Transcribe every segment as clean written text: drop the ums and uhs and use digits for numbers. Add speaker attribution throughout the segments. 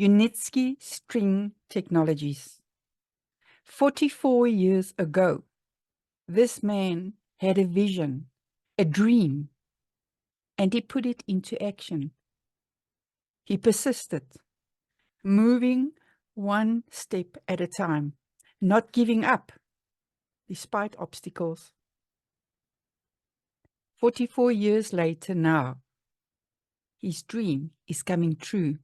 Speaker 1: Unitsky String Technologies. 44 years ago, this man had a vision, a dream, and he put it into action. He persisted, moving one step at a time, not giving up despite obstacles. 44 years later now, his dream is coming true.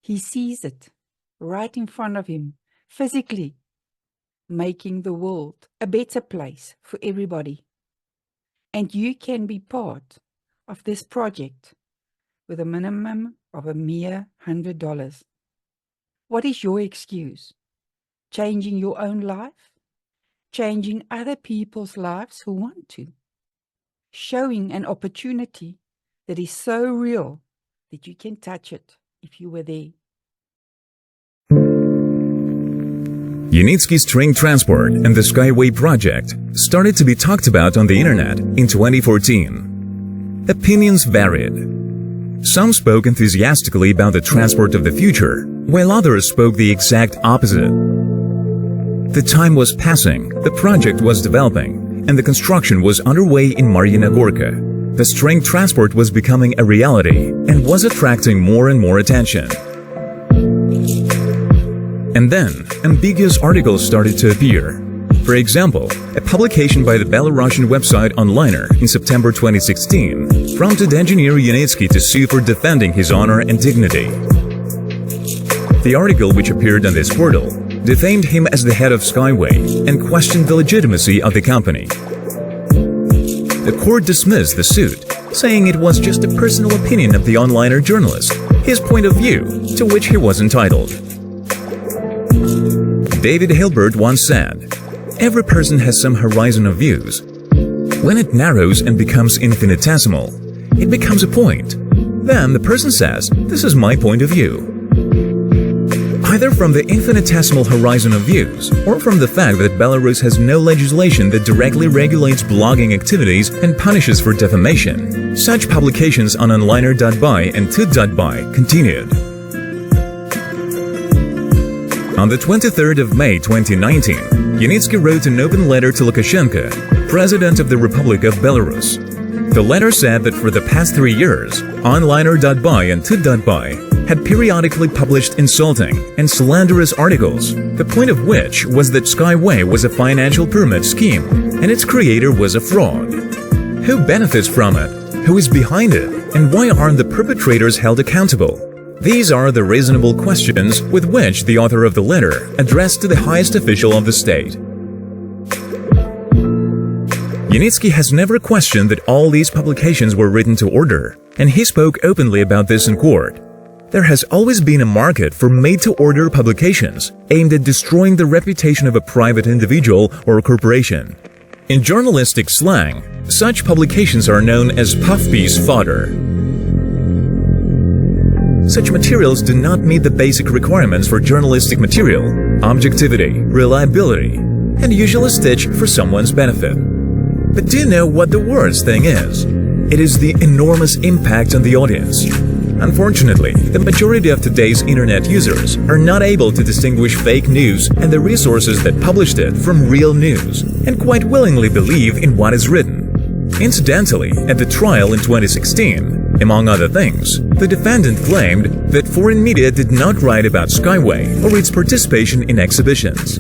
Speaker 1: He sees it right in front of him, physically, making the world a better place for everybody. And you can be part of this project with a minimum of a mere $100. What is your excuse? Changing your own life? Changing other people's lives who want to? Showing an opportunity that is so real that you can touch it if you were there.
Speaker 2: Unitsky String Transport and the Skyway project started to be talked about on the internet in 2014. Opinions varied. Some spoke enthusiastically about the transport of the future, while others spoke the exact opposite. The time was passing, the project was developing, and the construction was underway in Marina Gorka. The string transport was becoming a reality and was attracting more and more attention. And then, ambiguous articles started to appear. For example, a publication by the Belarusian website Onliner in September 2016 prompted engineer Unitsky to sue for defending his honor and dignity. The article, which appeared on this portal, defamed him as the head of Skyway and questioned the legitimacy of the company. The court dismissed the suit, saying it was just a personal opinion of the Onliner journalist, his point of view, to which he was entitled. David Hilbert once said, "Every person has some horizon of views. When it narrows and becomes infinitesimal, it becomes a point. Then the person says, 'This is my point of view.'" Either from the infinitesimal horizon of views, or from the fact that Belarus has no legislation that directly regulates blogging activities and punishes for defamation, such publications on onliner.by and tut.by continued. On the 23rd of May 2019, Unitsky wrote an open letter to Lukashenko, President of the Republic of Belarus. The letter said that for the past 3 years, onliner.by and tut.by had periodically published insulting and slanderous articles, the point of which was that Skyway was a financial pyramid scheme and its creator was a fraud. Who benefits from it? Who is behind it? And why aren't the perpetrators held accountable? These are the reasonable questions with which the author of the letter addressed to the highest official of the state. Unitsky has never questioned that all these publications were written to order, and he spoke openly about this in court. There has always been a market for made-to-order publications aimed at destroying the reputation of a private individual or corporation. In journalistic slang, such publications are known as puff-piece fodder. Such materials do not meet the basic requirements for journalistic material: objectivity, reliability, and usually stitched for someone's benefit. But do you know what the worst thing is? It is the enormous impact on the audience. Unfortunately, the majority of today's internet users are not able to distinguish fake news and the resources that published it from real news, and quite willingly believe in what is written. Incidentally, at the trial in 2016, among other things, the defendant claimed that foreign media did not write about Skyway or its participation in exhibitions.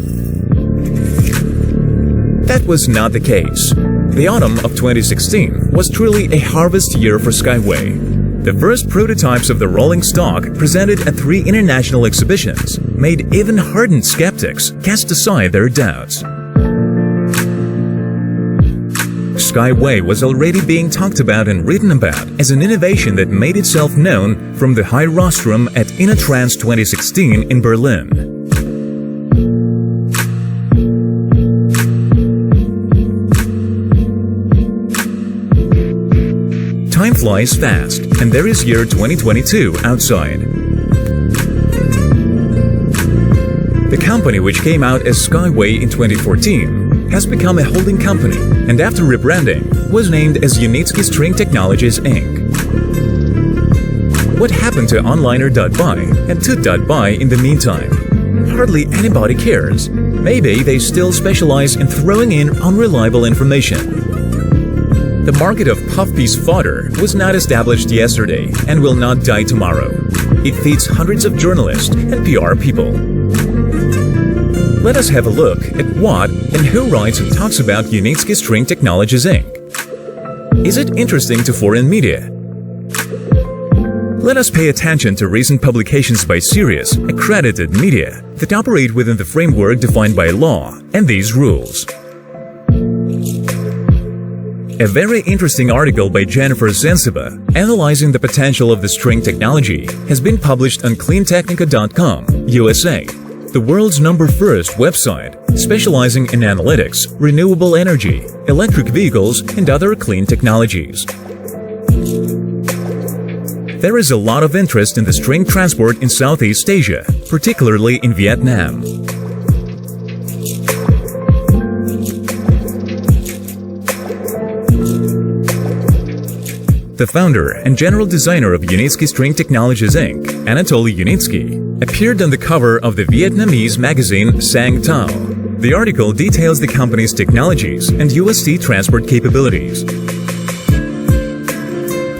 Speaker 2: That was not the case. The autumn of 2016 was truly a harvest year for Skyway. The first prototypes of the rolling stock presented at 3 international exhibitions made even hardened skeptics cast aside their doubts. Skyway was already being talked about and written about as an innovation that made itself known from the high rostrum at InnoTrans 2016 in Berlin. Time flies fast, and there is year 2022 outside. The company, which came out as Skyway in 2014, has become a holding company, and after rebranding, was named as Unitsky String Technologies Inc. what happened to onliner.by and toot.by in the meantime? Hardly anybody cares. Maybe they still specialize in throwing in unreliable information. The market of puff-piece fodder was not established yesterday and will not die tomorrow. It feeds hundreds of journalists and PR people. Let us have a look at what and who writes and talks about Unitsky String Technologies Inc. Is it interesting to foreign media? Let us pay attention to recent publications by serious, accredited media that operate within the framework defined by law and these rules. A very interesting article by Jennifer Sensiba analyzing the potential of the string technology has been published on cleantechnica.com, USA, the world's #1 website specializing in analytics, renewable energy, electric vehicles, and other clean technologies. There is a lot of interest in the string transport in Southeast Asia, particularly in Vietnam. The founder and general designer of Unitsky String Technologies Inc., Anatoly Unitsky, appeared on the cover of the Vietnamese magazine Sang Tao. The article details the company's technologies and UST transport capabilities.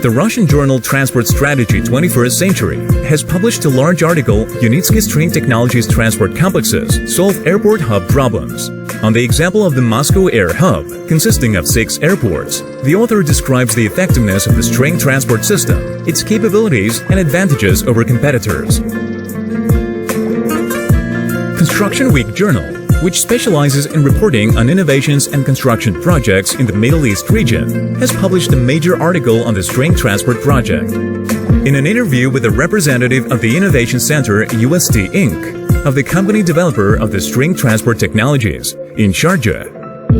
Speaker 2: The Russian journal Transport Strategy 21st Century has published a large article, Unitsky String Technologies Transport Complexes Solve Airport Hub Problems. On the example of the Moscow Air Hub, consisting of 6 airports, the author describes the effectiveness of the string transport system, its capabilities and advantages over competitors. Construction Week Journal, which specializes in reporting on innovations and construction projects in the Middle East region, has published a major article on the string transport project. In an interview with a representative of the Innovation Center UST Inc., of the company developer of the string transport technologies in Sharjah,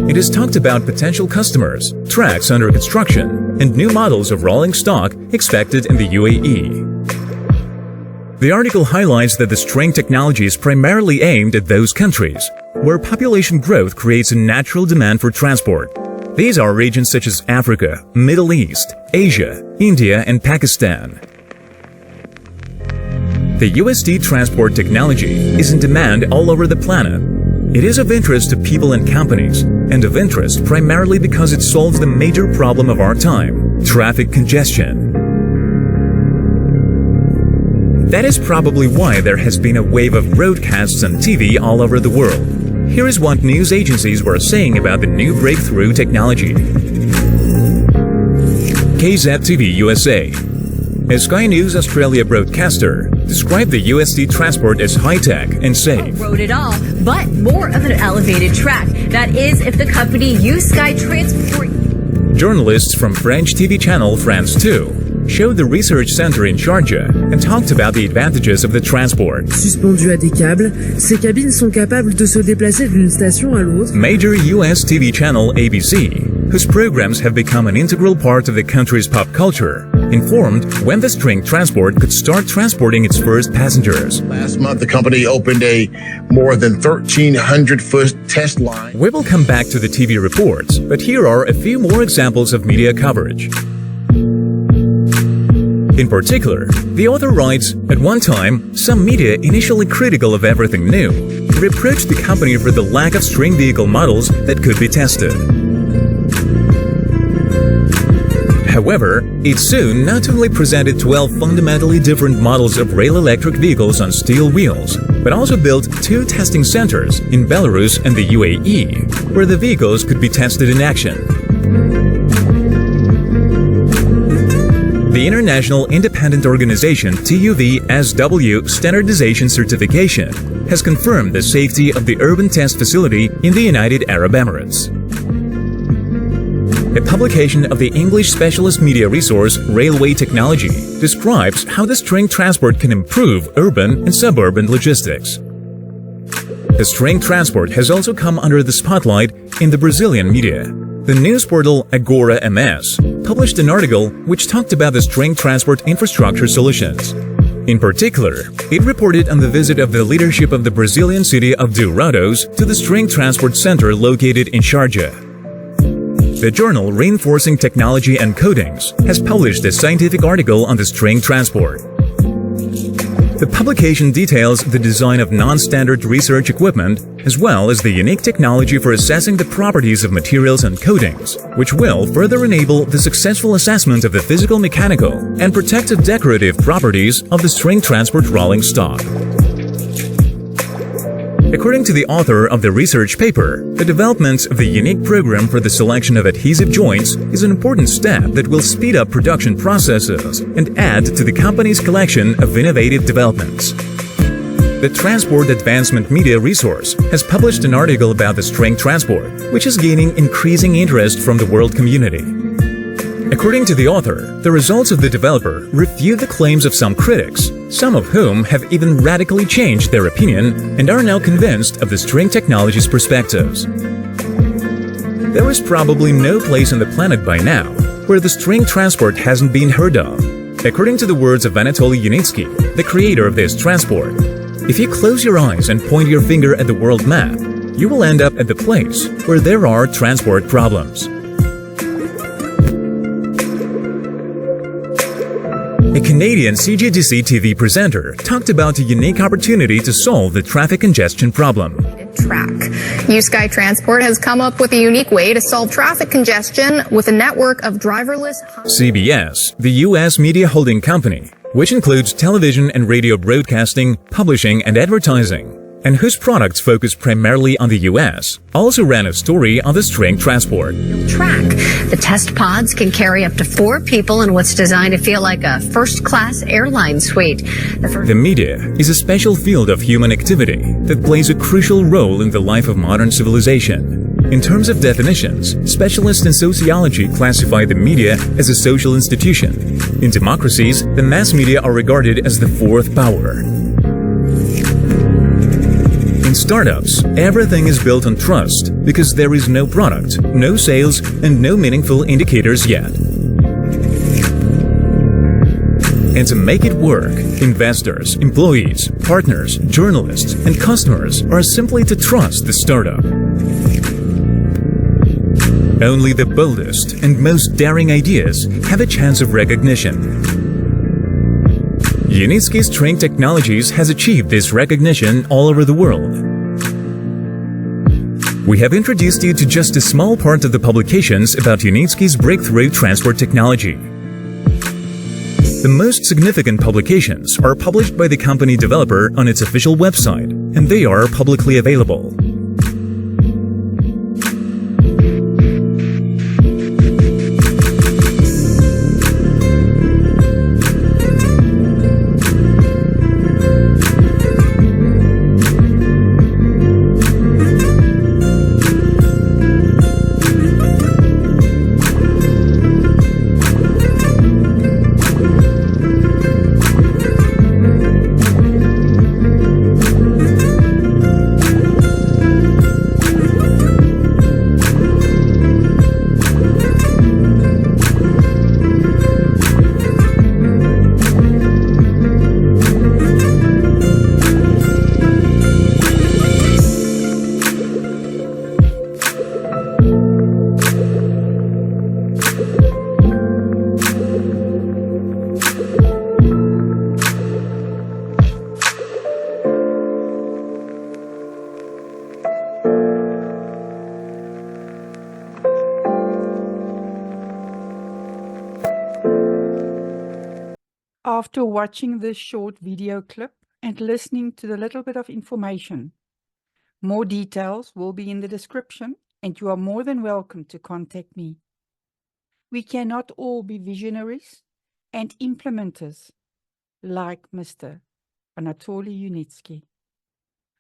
Speaker 2: it has talked about potential customers, tracks under construction, and new models of rolling stock expected in the UAE. The article highlights that the string technology is primarily aimed at those countries where population growth creates a natural demand for transport. These are regions such as Africa, Middle East, Asia, India, and Pakistan. The UST transport technology is in demand all over the planet. It is of interest to people and companies, and of interest primarily because it solves the major problem of our time, traffic congestion. That is probably why there has been a wave of broadcasts on TV all over the world. Here is what news agencies were saying about the new breakthrough technology. KZTV USA. A Sky News Australia broadcaster described the UST transport as high-tech and safe.
Speaker 3: Road at all, but more of an elevated track. That is, if the company used Sky Transport.
Speaker 2: Journalists from French TV channel France 2 showed the research center in Sharjah and talked about the advantages of the transport.
Speaker 4: Suspendues à des câbles, ces cabines sont capables de se déplacer d'une station à l'autre.
Speaker 2: Major US TV channel ABC, whose programs have become an integral part of the country's pop culture, informed when the string transport could start transporting its first passengers.
Speaker 5: Last month, the company opened a more than 1,300-foot test line.
Speaker 2: We will come back to the TV reports, but here are a few more examples of media coverage. In particular, the author writes, at one time, some media initially critical of everything new reproached the company for the lack of string vehicle models that could be tested. However, it soon not only presented 12 fundamentally different models of rail electric vehicles on steel wheels, but also built 2 testing centers in Belarus and the UAE, where the vehicles could be tested in action. The International Independent Organization TÜV-SW Standardization Certification has confirmed the safety of the urban test facility in the United Arab Emirates. A publication of the English specialist media resource Railway Technology describes how the string transport can improve urban and suburban logistics. The string transport has also come under the spotlight in the Brazilian media. The news portal Agora MS published an article which talked about the string transport infrastructure solutions. In particular, it reported on the visit of the leadership of the Brazilian city of Dourados to the string transport center located in Sharjah. The journal Reinforcing Technology and Coatings has published a scientific article on the string transport. The publication details the design of non-standard research equipment, as well as the unique technology for assessing the properties of materials and coatings, which will further enable the successful assessment of the physical, mechanical, and protective decorative properties of the string transport rolling stock. According to the author of the research paper, the development of the unique program for the selection of adhesive joints is an important step that will speed up production processes and add to the company's collection of innovative developments. The Transport Advancement Media Resource has published an article about the string transport, which is gaining increasing interest from the world community. According to the author, the results of the developer refute the claims of some critics, some of whom have even radically changed their opinion and are now convinced of the string technology's perspectives. There is probably no place on the planet by now where the string transport hasn't been heard of. According to the words of About Unitsky, the creator of this transport, if you close your eyes and point your finger at the world map, you will end up at the place where there are transport problems. A Canadian CGTC TV presenter talked about a unique opportunity to solve the traffic congestion problem.
Speaker 6: Track. Unitsky Transport has come up with a unique way to solve traffic congestion with a network of driverless...
Speaker 2: CBS, the U.S. media holding company, which includes television and radio broadcasting, publishing, and advertising, and whose products focus primarily on the U.S., also ran a story on the string transport.
Speaker 3: Track. The test pods can carry up to 4 people in what's designed to feel like a first-class airline suite.
Speaker 2: The media is a special field of human activity that plays a crucial role in the life of modern civilization. In terms of definitions, specialists in sociology classify the media as a social institution. In democracies, the mass media are regarded as the fourth power. In startups, everything is built on trust because there is no product, no sales, and no meaningful indicators yet. And to make it work, investors, employees, partners, journalists, and customers are simply to trust the startup. Only the boldest and most daring ideas have a chance of recognition. Unitsky String Technologies has achieved this recognition all over the world. We have introduced you to just a small part of the publications about Unitsky's breakthrough transport technology. The most significant publications are published by the company developer on its official website, and they are publicly available.
Speaker 1: After watching this short video clip and listening to the little bit of information, more details will be in the description and you are more than welcome to contact me. We cannot all be visionaries and implementers like Mr. Anatoly Unitsky.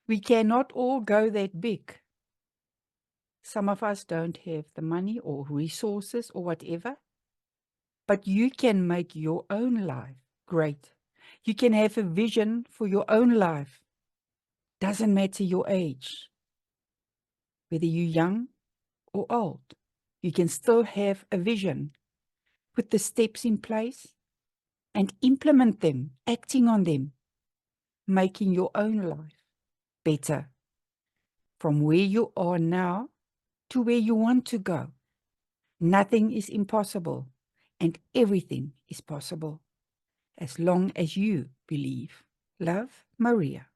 Speaker 1: We cannot all go that big. Some of us don't have the money or resources or whatever, but you can make your own life great. You can have a vision for your own life. Doesn't matter your age. Whether you're young or old, you can still have a vision. Put the steps in place and implement them, acting on them, making your own life better. From where you are now to where you want to go. Nothing is impossible and everything is possible as long as you believe. Love, Maria.